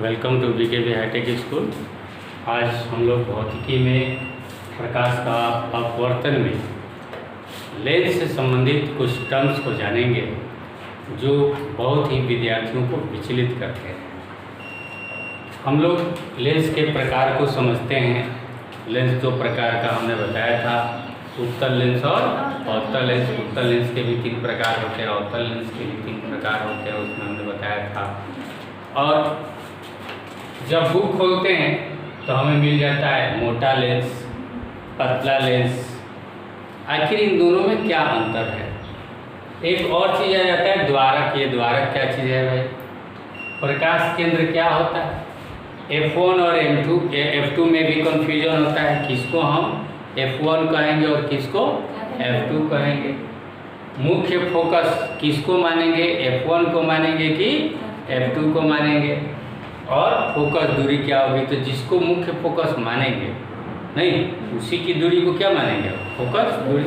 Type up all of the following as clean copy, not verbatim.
Welcome to BKB hi tech school. आज हम लोग भौतिकी में प्रकाश का अपवर्तन में लेंस से संबंधित कुछ टर्म्स को जानेंगे जो बहुत ही विद्यार्थियों को विचलित करते हैं। हम लोग लेंस के प्रकार को समझते हैं। लेंस दो प्रकार का हमने बताया था, उत्तल लेंस और अवतल लेंस। उत्तल लेंस के भी 3 प्रकार होते हैं, अवतल लेंस के भी 3 प्रकार होते हैं, उसमें हमने बताया था। और जब बुक खोलते हैं तो हमें मिल जाता है मोटा लेंस, पतला लेंस। आखिर इन दोनों में क्या अंतर है? एक और चीज़ आ जाता है द्वारक। ये द्वारक क्या चीज़ है भाई? प्रकाश केंद्र क्या होता है? F1 और F2 में भी कन्फ्यूजन होता है, किसको हम F1 कहेंगे और किसको F2 कहेंगे। मुख्य फोकस किसको मानेंगे? F1 को मानेंगे कि F2 को मानेंगे। और फोकस दूरी क्या होगी? तो जिसको मुख्य फोकस मानेंगे नहीं, उसी की दूरी को क्या मानेंगे? फोकस दूरी।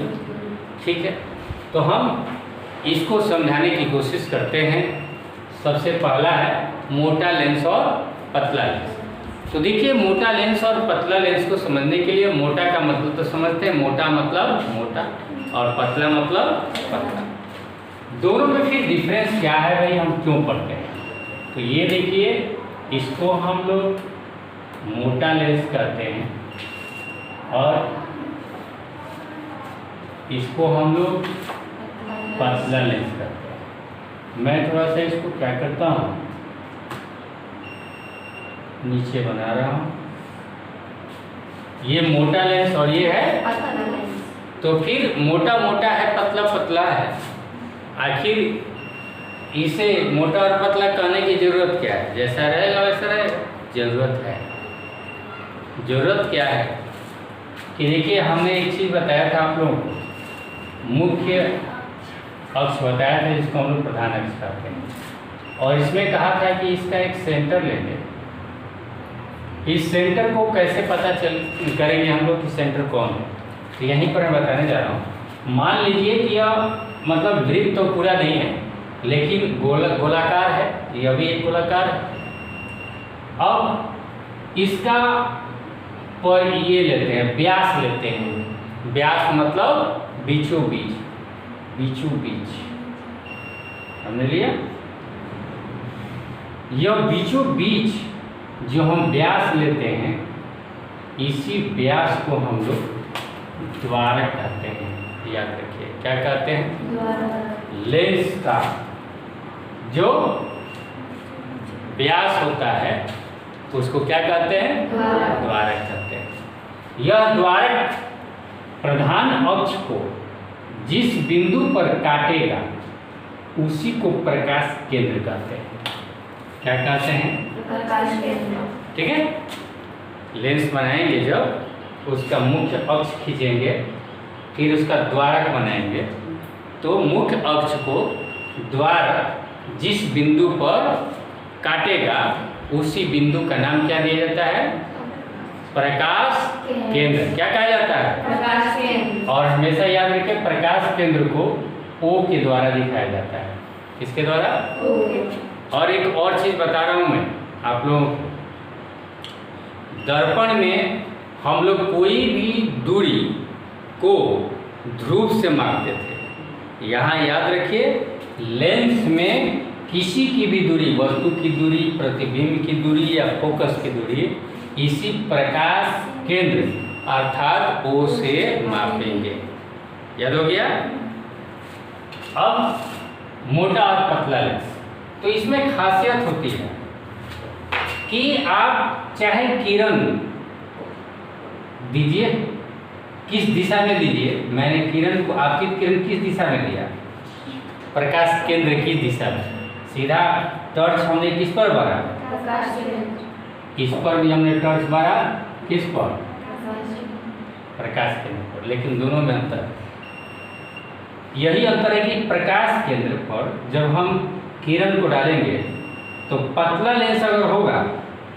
ठीक है, तो हम इसको समझाने की कोशिश करते हैं। सबसे पहला है मोटा लेंस और पतला लेंस। तो देखिए, मोटा लेंस और पतला लेंस को समझने के लिए मोटा का मतलब तो समझते हैं, मोटा मतलब मोटा और पतला मतलब पतला। दोनों में फिर डिफरेंस क्या है भाई, हम क्यों पढ़ते हैं? तो ये देखिए, इसको हम लोग मोटा लेंस कहते हैं और इसको हम लोग पतला लेंस कहते हैं। मैं थोड़ा सा इसको क्या करता हूँ, नीचे बना रहा हूँ। ये मोटा लेंस और ये है पतला लेंस। तो फिर मोटा मोटा है, पतला पतला है। आखिर इसे मोटा और पतला कहने की जरूरत क्या है? जैसा रहेगा वैसा रहेगा। जरूरत है, जरूरत क्या है कि देखिए, हमने एक चीज़ बताया था आप लोगों को, मुख्य अक्ष बताया था जिसको हम लोग प्रधान अक्ष कहते हैं। और इसमें कहा था कि इसका एक सेंटर लेंगे। इस सेंटर को कैसे पता करेंगे हम लोग कि सेंटर कौन है? तो यहीं पर मैं बताने जा रहा हूँ। मान लीजिए कि यह मतलब वृत्त तो पूरा नहीं है, लेकिन गोलाकार है। यह भी एक गोलाकार है। अब इसका पर ये लेते हैं, व्यास लेते हैं। व्यास मतलब बीचों बीच, बीचों बीच हमने लिया। यह बीचों बीच जो हम व्यास लेते हैं, इसी व्यास को हम लोग द्वारक कहते हैं। याद रखिए, क्या कहते हैं? लेंस का जो व्यास होता है उसको क्या कहते हैं? द्वारक कहते हैं। यह द्वारक प्रधान अक्ष को जिस बिंदु पर काटेगा उसी को प्रकाश केंद्र कहते हैं। क्या कहते हैं? प्रकाश केंद्र। ठीक है, लेंस बनाएंगे जब उसका मुख्य अक्ष खींचेंगे, फिर उसका द्वारक बनाएंगे, तो मुख्य अक्ष को द्वारक जिस बिंदु पर काटेगा उसी बिंदु का नाम क्या दिया जाता है? प्रकाश केंद्र। क्या कहा जाता है? प्रकाश केंद्र। और हमेशा याद रखें, प्रकाश केंद्र को O के द्वारा दिखाया जाता है। किसके द्वारा? O। और एक और चीज बता रहा हूं मैं आप लोगों को, दर्पण में हम लोग कोई भी दूरी को ध्रुव से मापते थे। यहाँ याद रखिए, लेंस में किसी की भी दूरी, वस्तु की दूरी, प्रतिबिंब की दूरी या फोकस की दूरी इसी प्रकाश केंद्र अर्थात O से मापेंगे। याद हो गया? अब मोटा और पतला लेंस, तो इसमें खासियत होती है कि आप चाहे किरण दीजिए, किस दिशा में दीजिए। मैंने किरण को, आपकी किरण किस दिशा में दिया? प्रकाश केंद्र की दिशा में। सीधा टॉर्च हमने किस पर मारा? प्रकाश केंद्र। इस पर भी हमने टॉर्च मारा, किस पर? प्रकाश केंद्र पर। लेकिन दोनों में अंतर है। यही अंतर है कि प्रकाश केंद्र पर जब हम किरण को डालेंगे तो पतला लेंस अगर होगा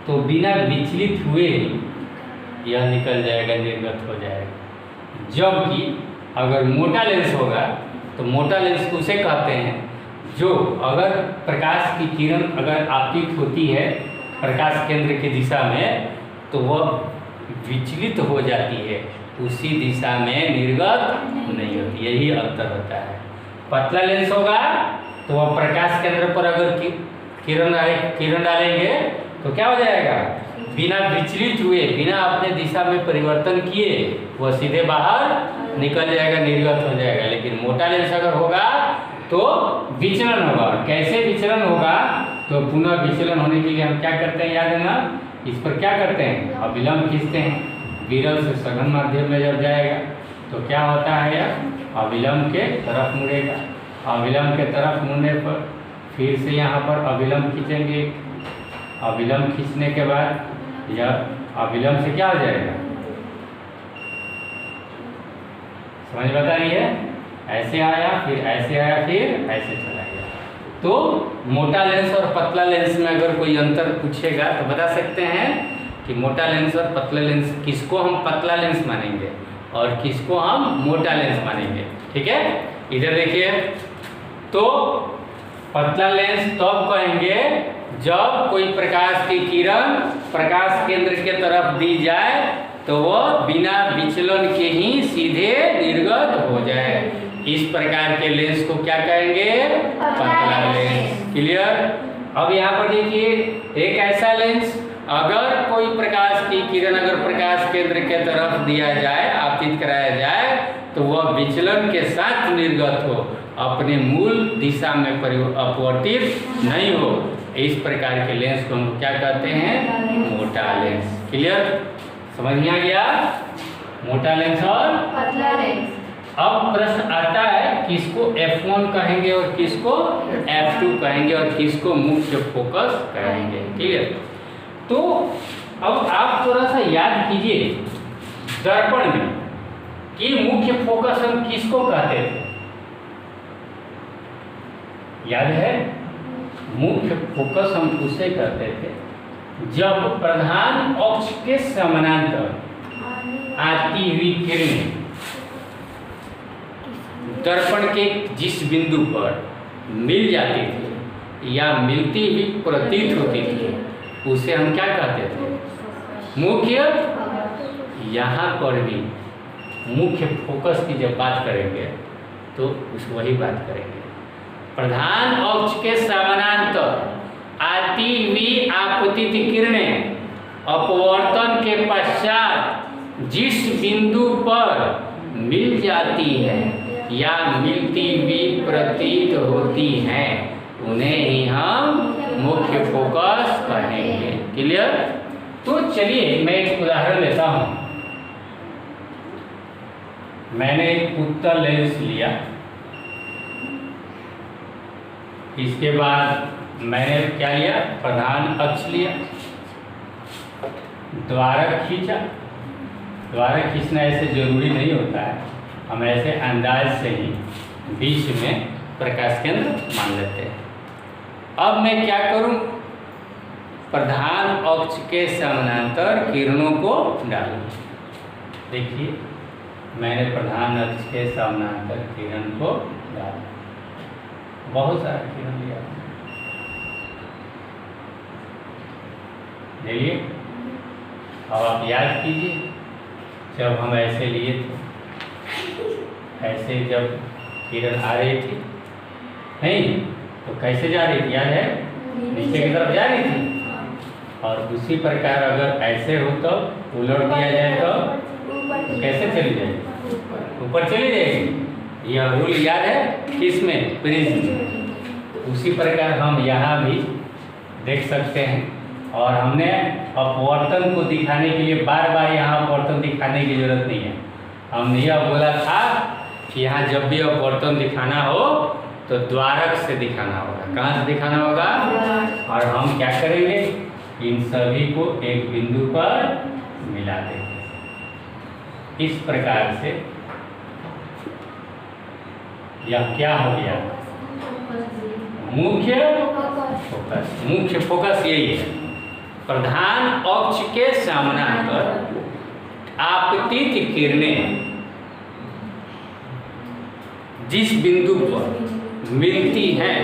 तो बिना विचलित हुए ही यह निकल जाएगा, निर्गत हो जाएगा। जबकि अगर मोटा लेंस होगा तो मोटा लेंस उसे कहते हैं जो अगर प्रकाश की किरण अगर आपतित होती है प्रकाश केंद्र की दिशा में, तो वह विचलित हो जाती है, उसी दिशा में निर्गत नहीं होती। यही अंतर होता है। पतला लेंस होगा तो वह प्रकाश केंद्र पर अगर किरण डालेंगे तो क्या हो जाएगा, बिना विचलित हुए, बिना अपने दिशा में परिवर्तन किए वह सीधे बाहर निकल जाएगा, निर्गत हो जाएगा। लेकिन मोटा लेंस अगर होगा तो विचलन होगा। कैसे विचलन होगा, तो पुनः विचलन होने के लिए हम क्या करते हैं, याद है ना, इस पर क्या करते हैं, अविलंब खींचते हैं। विरल से सघन माध्यम में जब जाएगा तो क्या होता है, यह अविलंब के तरफ मुड़ेगा। अविलंब के तरफ मुड़ने पर फिर से यहाँ पर अविलंब खींचेंगे। अविलंब खींचने के बाद यह अविलंब से क्या हो जाएगा, समझ बता रही है, ऐसे आया, फिर ऐसे आया, फिर ऐसे चला गया। तो मोटा लेंस और पतला लेंस में अगर कोई अंतर पूछेगा तो बता सकते हैं कि मोटा लेंस और पतला लेंस, किसको हम पतला लेंस मानेंगे और किसको हम मोटा लेंस मानेंगे। ठीक है, इधर देखिए, तो पतला लेंस तब कहेंगे जब कोई प्रकाश की किरण प्रकाश केंद्र के तरफ दी जाए तो वह बिना विचलन के ही सीधे निर्गत हो जाए। इस प्रकार के लेंस को क्या कहेंगे, पतला लेंस। क्लियर। अब यहाँ पर देखिए, एक ऐसा लेंस, अगर कोई प्रकाश की किरण अगर प्रकाश केंद्र के तरफ दिया जाए, आपतित कराया जाए, तो वह विचलन के साथ निर्गत हो, अपने मूल दिशा में अपवर्तित नहीं हो। इस प्रकार के लेंस को हम क्या कहते हैं, मोटा लेंस। क्लियर, समझ में आ गया, मोटा लेंस और पतला लेंस। अब प्रश्न आता है किसको F1 कहेंगे और किसको F2 कहेंगे और किसको मुख्य फोकस कहेंगे। क्लियर। तो अब आप थोड़ा सा याद कीजिए दर्पण में कि मुख्य फोकस हम किसको कहते थे, याद है, मुख्य फोकस हम उसे कहते थे जब प्रधान अक्ष के समानांतर आती हुई किरणें दर्पण के जिस बिंदु पर मिल जाती थी या मिलती हुई प्रतीत होती थी उसे हम क्या कहते थे, मुख्य। यहाँ पर भी मुख्य फोकस की जब बात करेंगे तो उस वही बात करेंगे, प्रधान अक्ष के समानांतर आती हुई आपतित किरणें अपवर्तन के पश्चात जिस बिंदु पर मिल जाती है या मिलती हुई प्रतीत होती हैं उन्हें ही हम मुख्य फोकस कहेंगे। क्लियर। तो चलिए मैं एक उदाहरण लेता हूँ। मैंने एक उत्तल लेंस लिया, इसके बाद मैंने क्या लिया, प्रधान अक्ष लिया, द्वारक खींचा। द्वारक खींचना ऐसे जरूरी नहीं होता है, हम ऐसे अंदाज से ही बीच में प्रकाश केंद्र मान लेते हैं। अब मैं क्या करूं, प्रधान अक्ष के समानांतर किरणों को डालूं। देखिए मैंने प्रधान अक्ष के समानांतर किरण को डाला, बहुत सारा किरण लिया, देखिए। अब आप याद कीजिए जब हम ऐसे लिए थे, ऐसे जब किरण आ रही थी नहीं तो कैसे जा रही थी, याद है, नीचे की तरफ जा रही थी। और उसी प्रकार अगर ऐसे हो तो उलट दिया जाए तो कैसे चली जाएगी, ऊपर चली जाएगी। यह रूल याद है किसमें, प्रिज्म। उसी प्रकार हम यहाँ भी देख सकते हैं। और हमने अपवर्तन को दिखाने के लिए बार बार यहाँ अपवर्तन दिखाने की जरूरत नहीं है। हमने यह बोला था कि यहाँ जब भी अपवर्तन दिखाना हो तो द्वारक से दिखाना होगा। कहाँ से दिखाना होगा, और हम क्या करेंगे, इन सभी को एक बिंदु पर मिला देंगे। इस प्रकार से यह क्या हो गया, मुख्य फोकस। मुख्य फोकस यही है, प्रधान अक्ष के समानांतर आपतित किरणें जिस बिंदु पर मिलती हैं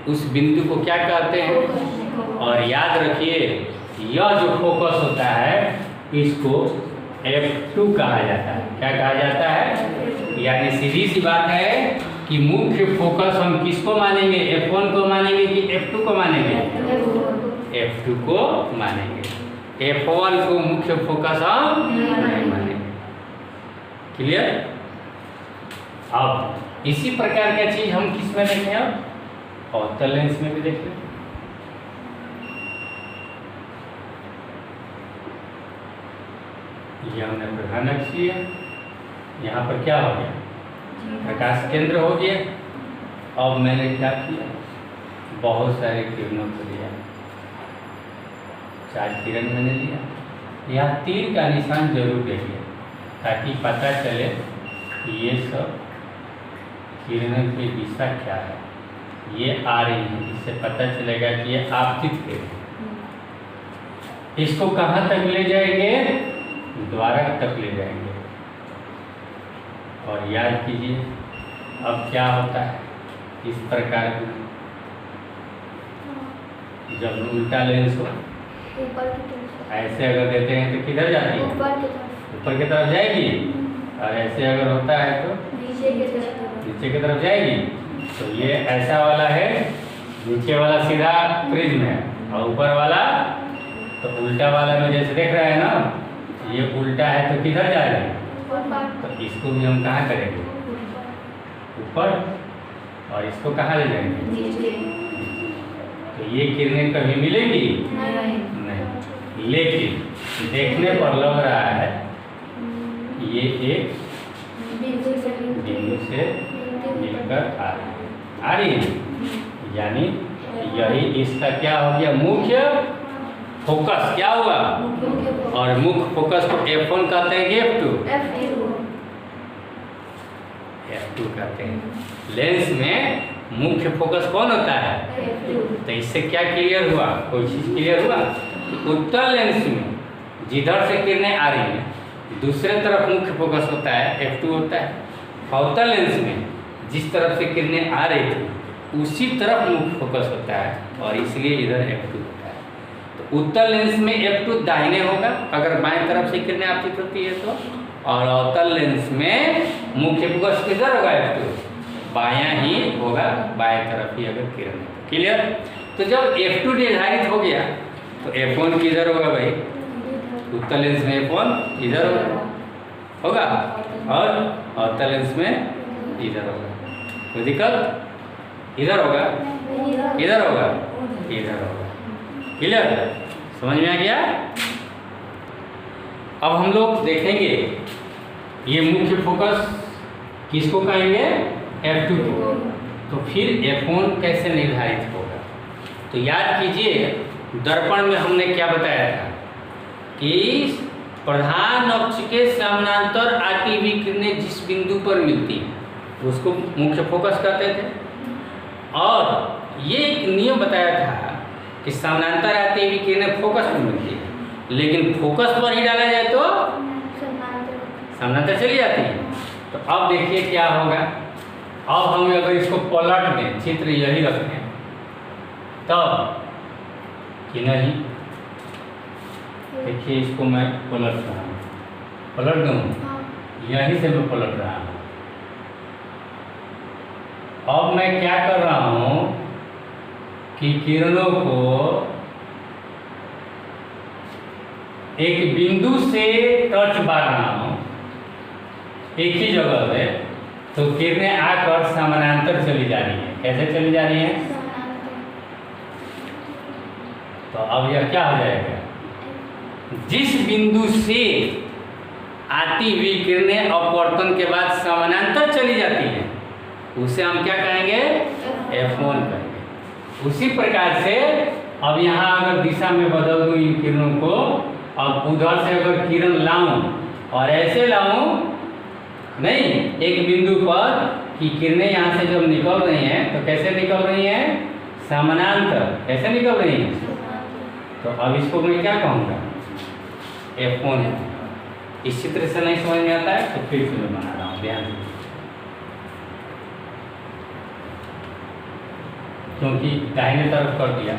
उस बिंदु को क्या कहते हैं। और याद रखिए यह जो फोकस होता है इसको F2 कहा जाता है। क्या कहा जाता है? यानी सीधी सी बात है कि मुख्य फोकस हम किसको मानेंगे? F1 को मानेंगे कि F2 को मानेंगे? F2 को मानेंगे। F1 को मुख्य फोकस हम नहीं मानेंगे। क्लियर? अब इसी प्रकार का चीज हम किस में देखें? अब अवतल लेंस में भी देखें। ये हमने प्रधान अक्ष लिया, यहाँ पर क्या हो गया? प्रकाश केंद्र हो गया। अब मैंने क्या किया? बहुत सारे किरणों को लिया, 4 किरण मैंने लिया। यहाँ तीर का निशान जरूर दे दिया ताकि पता चले कि ये सब किरणों की दिशा क्या है, ये आ रही है। इससे पता चलेगा कि ये आपतित किरण। इसको कहाँ तक ले जाएंगे? द्वारक तक ले जाएंगे। और याद कीजिए अब क्या होता है इस प्रकार की, जब उल्टा लेंस हो ऐसे अगर देते हैं तो किधर जाती है? ऊपर की तरफ जाएगी। और ऐसे अगर होता है तो नीचे की तरफ जाएगी। तो ये ऐसा वाला है, नीचे वाला सीधा प्रिज्म है और ऊपर वाला तो उल्टा वाला में जैसे देख रहे हैं ना, ये उल्टा है तो किधर जाएगा? तो इसको भी हम कहाँ करेंगे? ऊपर। और इसको कहाँ ले जाएंगे? तो ये किरणें कभी मिलेंगी नहीं। लेकिन देखने पर लग रहा है ये एक बिंदु से मिलकर आ रही है। यानी यही इसका क्या हो गया? मुख्य फोकस क्या हुआ? और मुख्य फोकस को F1 कहते हैं कि F2 कहते हैं। लेंस में मुख्य फोकस कौन होता है? तो इससे क्या क्लियर हुआ? कोई चीज क्लियर हुआ? उत्तल लेंस में जिधर से किरणें आ रही हैं दूसरे तरफ मुख्य फोकस होता है, F2 होता है। अवतल लेंस में जिस तरफ से किरणें आ रही थी उसी तरफ मुख्य फोकस होता है और इसलिए इधर F2 होता है। तो उत्तल लेंस में F2 दाहिने होगा अगर बाएं तरफ से किरणें आपतित होती है तो, और अवतल लेंस में मुख्य फोकस किधर होगा? F2 बायां ही होगा, बाएं तरफ ही अगर किरण। क्लियर? तो जब F2 निर्धारित हो गया तो F1 किधर होगा भाई? उत्तल लेंस में F1 इधर होगा और अवतल लेंस में इधर होगा। कोई दिक्कत? इधर होगा, इधर होगा, इधर होगा। क्लियर? समझ में आ गया? अब हम लोग देखेंगे ये मुख्य फोकस किसको कहेंगे? F2 को। तो फिर F1 कैसे निर्धारित होगा? तो याद कीजिए दर्पण में हमने क्या बताया था कि प्रधान अक्ष के समानांतर आती हुई किरणें जिस बिंदु पर मिलती हैं उसको मुख्य फोकस कहते थे। और ये एक नियम बताया था कि समानांतर आती हुई किरणें फोकस पर मिलती है, लेकिन फोकस पर ही डाला जाए तो समानांतर चली जाती है। तो अब देखिए क्या होगा। अब हम अगर इसको पलट दें, चित्र यही रखें तब कि नहीं, देखिए इसको मैं पलट रहा हूँ, पलट दूँ, यहीं से मैं पलट रहा हूँ। अब मैं क्या कर रहा हूँ कि किरणों को एक बिंदु से टच मार रहा हूँ एक ही जगह पे, तो किरणें आकर समानांतर चली जा रही हैं। कैसे चली जा रही हैं? तो अब यह क्या हो जाएगा? जिस बिंदु से आती हुई किरणें अपवर्तन के बाद समानांतर चली जाती हैं उसे हम क्या कहेंगे? F1 कहेंगे। उसी प्रकार से अब यहाँ अगर दिशा में बदल दूँ इन किरणों को, अब उधर से अगर किरण लाऊं और ऐसे लाऊं नहीं एक बिंदु पर कि किरणें यहाँ से जब निकल रही हैं तो कैसे निकल रही हैं? समानांतर। कैसे निकल रही हैं? तो अब इसको मैं क्या कहूँगा? F1। इस चित्र से नहीं समझ में आता है तो फिर से मैं बना रहा हूँ, ध्यान दीजिए, क्योंकि दाहिने तरफ कर दिया,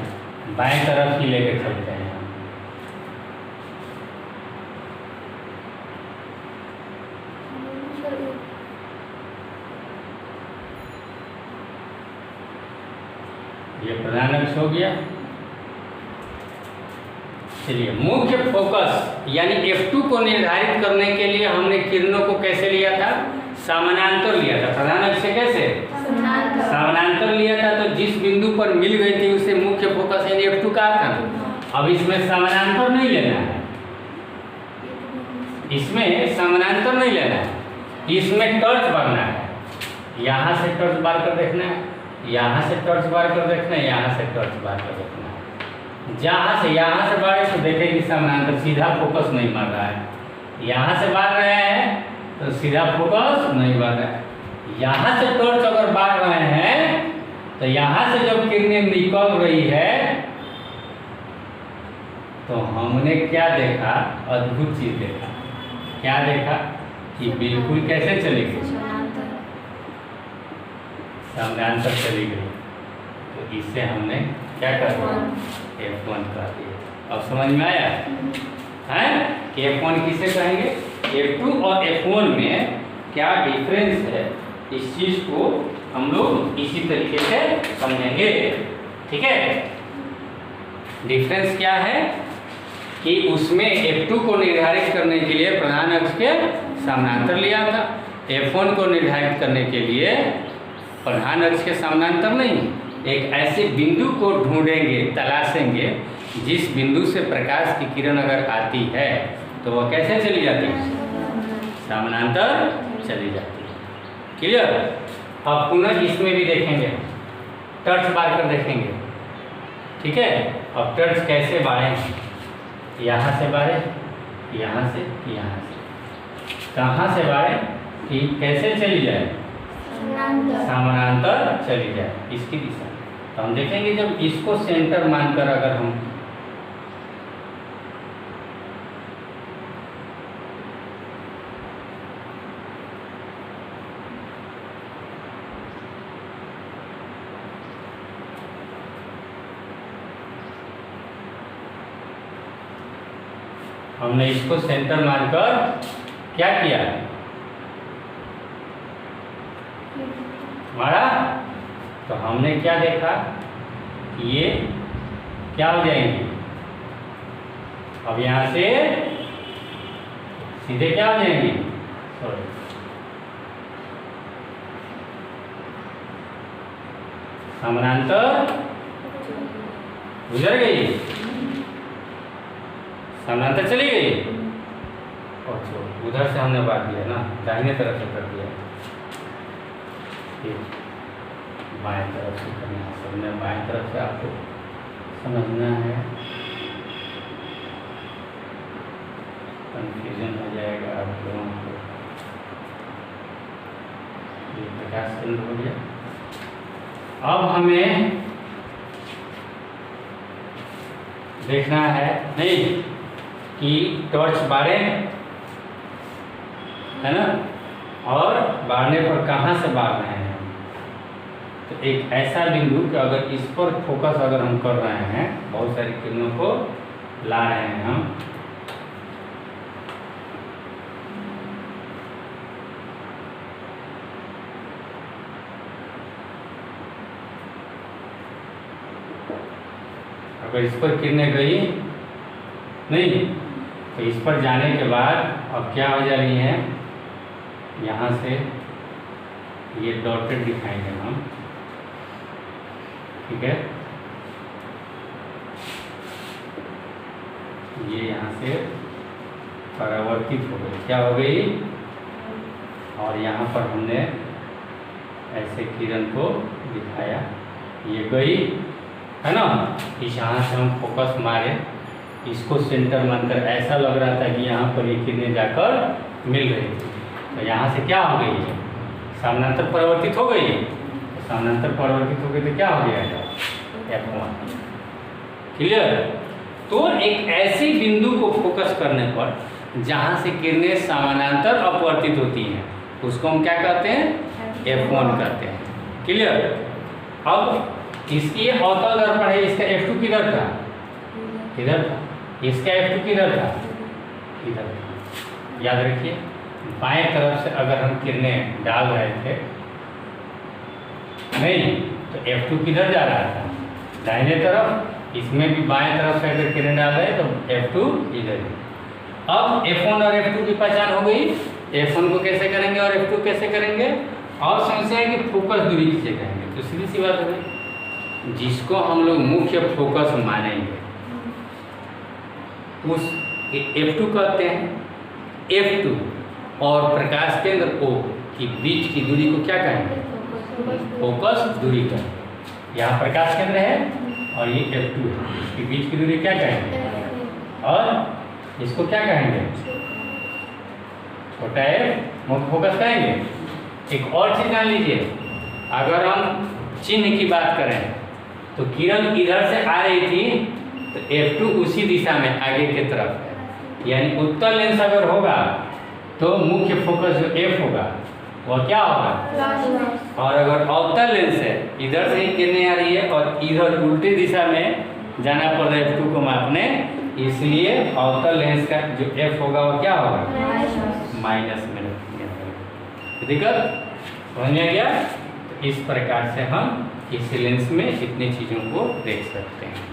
बाएं तरफ ही लेकर चलते हैं। ये प्रधान अक्ष हो गया। चलिए, मुख्य फोकस यानी F2 को निर्धारित करने के लिए हमने किरणों को कैसे लिया था? समानांतर लिया था। प्रधान अक्ष से कैसे? समानांतर लिया था। तो जिस बिंदु पर मिल गई थी उसे मुख्य फोकस यानी F2 कहा था। अब इसमें समानांतर नहीं लेना है, इसमें समानांतर नहीं लेना है, इसमें टॉर्च बारना है। यहाँ से टॉर्च बार कर देखना है, यहाँ से टॉर्च बार कर देखना है, यहाँ से टॉर्च बार कर देखना है। जहाँ से यहाँ से बारे तो देखेंगे समानांतर, सीधा फोकस नहीं मार रहा है। यहाँ से बार रहे हैं तो सीधा फोकस नहीं मार रहा है। यहाँ से टॉर्च अगर बार रहे हैं तो यहाँ से जब किरणें निकल रही है तो हमने क्या देखा? अद्भुत चीज देखा। क्या देखा? कि बिल्कुल कैसे चली गई? समानांतर चली गई। तो इससे हमने क्या कर दिया? F1 कर दिया। अब समझ में आया है कि F1 किसे कहेंगे? F2 और F1 में क्या डिफरेंस है, इस चीज को हम लोग इसी तरीके से समझेंगे। ठीक है, डिफरेंस क्या है कि उसमें F2 को निर्धारित करने के लिए प्रधान अक्ष के समानांतर लिया था, F1 को निर्धारित करने के लिए प्रधान अक्ष के समानांतर नहीं, एक ऐसे बिंदु को ढूंढेंगे, तलाशेंगे जिस बिंदु से प्रकाश की किरण अगर आती है तो वह कैसे चली जाती है? समानांतर चली जाती है। क्लियर? अब पुनः इसमें भी देखेंगे, टॉर्च बार कर देखेंगे। ठीक है, अब टॉर्च कैसे बारें? यहाँ से बारें, यहाँ से, यहाँ से, कहाँ से बारें कि कैसे चली जाए? समानांतर चली जाए, इसकी दिशा। तो हम देखेंगे जब इसको सेंटर मानकर अगर हम हमने इसको सेंटर मानकर क्या किया? मारा। तो हमने क्या देखा कि ये क्या हो जाएंगी? अब यहाँ से सीधे क्या हो जाएंगी? सॉरी, समानांतर गुजर गई, समानांतर चली गई। अच्छा, उधर से हमने बात किया ना, दाहिने तरफ से कर दिया, बाएं तरफ से करना है। सबने बाएं तरफ से आपको समझना है, कंफ्यूजन हो जाएगा आप लोगों को। ये प्रकाश केंद्र हो गया। अब हमें देखना है नहीं कि टॉर्च बारें है ना, और बारने पर कहाँ से बार रहे हैं। तो एक ऐसा बिंदु कि अगर इस पर फोकस अगर हम कर रहे हैं, बहुत सारी किरणों को ला रहे हैं हम, अगर इस पर किरणें गई नहीं तो इस पर जाने के बाद अब क्या हो जा रही है? यहाँ से ये डॉटेड दिखाएंगे हम। ठीक है, ये यहाँ से परावर्तित हो गई, क्या हो गई? और यहाँ पर हमने ऐसे किरण को दिखाया, ये गई है ना। इस यहाँ से हम फोकस मारे, इसको सेंटर मानकर ऐसा लग रहा था कि यहाँ पर ये किरणें जाकर मिल रही थी। तो यहाँ से क्या हो गई? समानांतर परिवर्तित हो गई। तो समानांतर परिवर्तित हो गई तो क्या हो गया? F1। क्लियर? तो एक ऐसी बिंदु को फोकस करने पर जहाँ से किरणें समानांतर अपवर्तित होती हैं उसको हम क्या कहते हैं? F1 कहते हैं। क्लियर? अब इसकी अवतल दर्पण है, इसका F2 किधर था? इधर था। इसका F2 किधर था? इधर था। याद रखिए, बाएं तरफ से अगर हम किरणें डाल रहे थे नहीं तो F2 किधर जा रहा था? दाहिने तरफ, इसमें भी बाएं तरफ से अगर किरण डाल रहे हैं तो F2 इधर है। अब F1 और F2 की पहचान हो गई। F1 को कैसे करेंगे और F2 कैसे करेंगे, और समस्या है कि फोकस दूरी किसे कहेंगे। तो सीधी सी बात है, जिसको हम लोग मुख्य फोकस मानेंगे उस F2 कहते हैं। F2 और प्रकाश केंद्र O की बीच की दूरी को क्या कहेंगे, फोकस दूरी का। यहाँ प्रकाश केंद्र है और ये F2 है, इसके बीच की दूरी क्या कहेंगे, और इसको क्या कहेंगे, छोटा f मुख्य फोकस कहेंगे। एक और चीज जान लीजिए, अगर हम चिन्ह की बात करें तो किरण इधर से आ रही थी तो F2 उसी दिशा में आगे की तरफ है, यानी उत्तल लेंस अगर होगा तो मुख्य फोकस जो F होगा वह क्या होगा, और अगर अवतल लेंस है इधर से ही किरणें आ रही है और इधर उल्टी दिशा में जाना पड़ रहा है F2 को मापने, इसलिए अवतल लेंस का जो F होगा वो क्या होगा, माइनस में रखेंगे। दिक्कत समझ में आ गया। तो इस प्रकार से हम इस लेंस में इतनी चीज़ों को देख सकते हैं।